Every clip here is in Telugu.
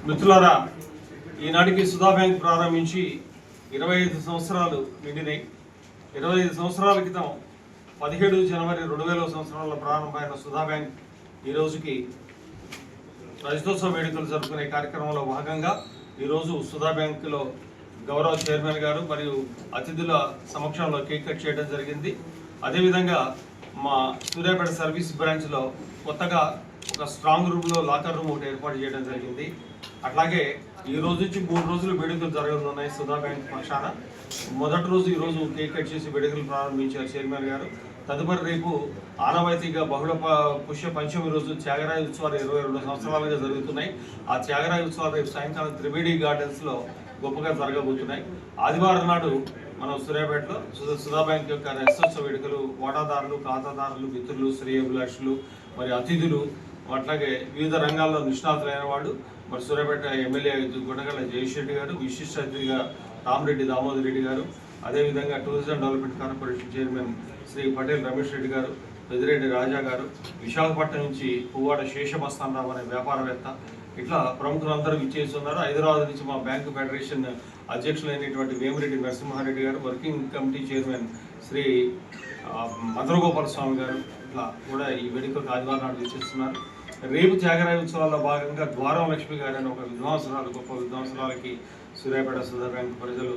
మిత్రులారా, ఈనాటికి సుధా బ్యాంక్ ప్రారంభించి 25 సంవత్సరాలు నిండినాయి. 25 సంవత్సరాల క్రితం 17 జనవరి 2000 సంవత్సరంలో ప్రారంభమైన సుధా బ్యాంక్ ఈ రోజుకి రజతోత్సవ వేడుకలు జరుపుకునే కార్యక్రమంలో భాగంగా ఈరోజు సుధా బ్యాంకులో గౌరవ చైర్మన్ గారు మరియు అతిథుల సమక్షంలో కేక్ కట్ చేయడం జరిగింది. అదేవిధంగా మా సూర్యాపేట సర్వీస్ బ్రాంచ్లో కొత్తగా ఒక స్ట్రాంగ్ రూమ్లో లాకర్ రూమ్ ఒకటి ఏర్పాటు చేయడం జరిగింది. అట్లాగే ఈ రోజు నుంచి 3 రోజులు వేడుకలు జరగనున్నాయి సుధా బ్యాంక్ పక్షాన. మొదటి రోజు ఈరోజు కేక్ కట్ చేసి వేడుకలు ప్రారంభించారు చైర్మన్ గారు. తదుపరి రేపు ఆనవాయితీగా బహుళ పుష్య పంచమి రోజు త్యాగరాయ ఉత్సవాలు 22 సంవత్సరాలుగా జరుగుతున్నాయి. ఆ త్యాగరాయ ఉత్సవాలు రేపు సాయంకాలం త్రివేణి గార్డెన్స్లో గొప్పగా జరగబోతున్నాయి. ఆదివారం నాడు మనం సూర్యాపేటలో సుధా బ్యాంక్ యొక్క రజతోత్సవ వేడుకలు వాటాదారులు, ఖాతాదారులు, మిత్రులు, శ్రేయోభిలాషులు, మరి అతిథులు, అట్లాగే వివిధ రంగాల్లో నిష్ణాతులైన వాళ్ళు, మరి సూర్యాపేట ఎమ్మెల్యే గుండగళ్ళ జయేష్ రెడ్డి గారు, విశిష్ట అతిథిగా రామరెడ్డి దామోదర్ రెడ్డి గారు, అదేవిధంగా tourism development corporation chairman Shri Patel Ramesh Reddy గారు, పెద్దిరెడ్డి రాజా గారు, విశాఖపట్నం నుంచి పువ్వాడ శేషమస్తానరావు అనే వ్యాపారవేత్త, ఇట్లా ప్రముఖులందరూ ఇచ్చేస్తున్నారు. హైదరాబాద్ నుంచి మా బ్యాంకు ఫెడరేషన్ అధ్యక్షులైనటువంటి వేమిరెడ్డి నరసింహారెడ్డి గారు, వర్కింగ్ కమిటీ చైర్మన్ శ్రీ మధురగోపాల స్వామి గారు, ఇట్లా కూడా ఈ వేడుకకు ఆదివారం నాడు ఇచ్చేస్తున్నారు. రేపు త్యాగరాయ ఉత్సవాల్లో భాగంగా ద్వారం లక్ష్మి గారు అని ఒక విద్వాంసరాలు, గొప్ప విద్వాంసరాలకి సూర్యాపేట సుధా బ్యాంక్ ప్రజలు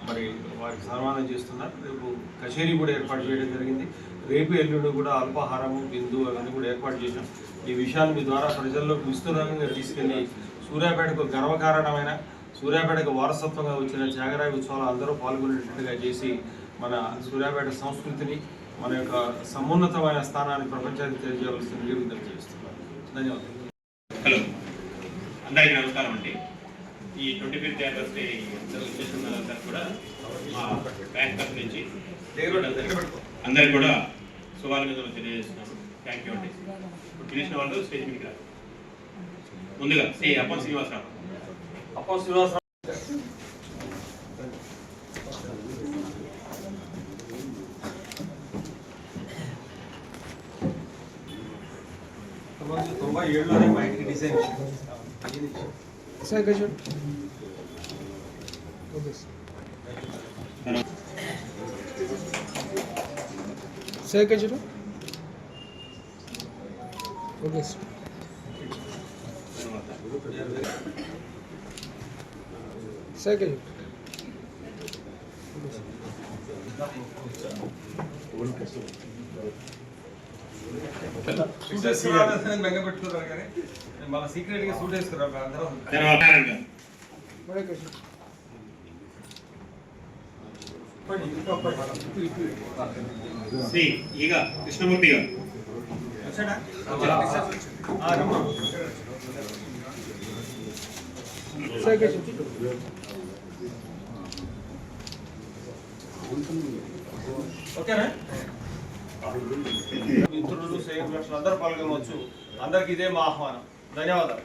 మరి వారికి సన్మానం చేస్తున్నారు. రేపు కచేరీ కూడా ఏర్పాటు చేయడం జరిగింది. రేపు ఎల్లుండి కూడా అల్పాహారము, బిందు అవన్నీ కూడా ఏర్పాటు చేశాం. ఈ విషయాన్ని మీ ద్వారా ప్రజల్లోకి విస్తృతంగా తీసుకెళ్లి సూర్యాపేటకు గర్వకారణమైన, సూర్యాపేటకు వారసత్వంగా వచ్చిన త్యాగరాయ ఉత్సవాలు అందరూ పాల్గొనేటట్టుగా చేసి మన సూర్యాపేట సంస్కృతిని, మన యొక్క సమున్నతమైన స్థానాన్ని ప్రపంచానికి తెలియజేయవలసిన విజ్ఞప్తి చేస్తున్నాను. ధన్యవాదాలు. హలో, అందరికీ నమస్కారం అండి. ఈ 25th యానివర్సరీ చేస్తున్న కూడా మా బ్యాంక్ తరఫు నుంచి అందరికి కూడా శుభాకాంక్షలు తెలియజేస్తున్నాను. థ్యాంక్ యూ అండి. పిలిచిన వాళ్ళు స్టేజ్ మీదకి రా. ముందుగా అప్పన్ శ్రీనివాసరావు. మా ఇంటికి డిజైన్ బెంగ పెట్టుకున్నారు కానీ మన సీక్రెట్ గా సూట్ వేసుకున్నారు అందరం. శ్రీ ఈగ కృష్ణమూర్తి గారు. ఓకేనా? మిత్రులు, శ్రేయోభిలాషులు అందరూ పాల్గొనవచ్చు. అందరికి ఇదే మా ఆహ్వానం. ధన్యవాదాలు.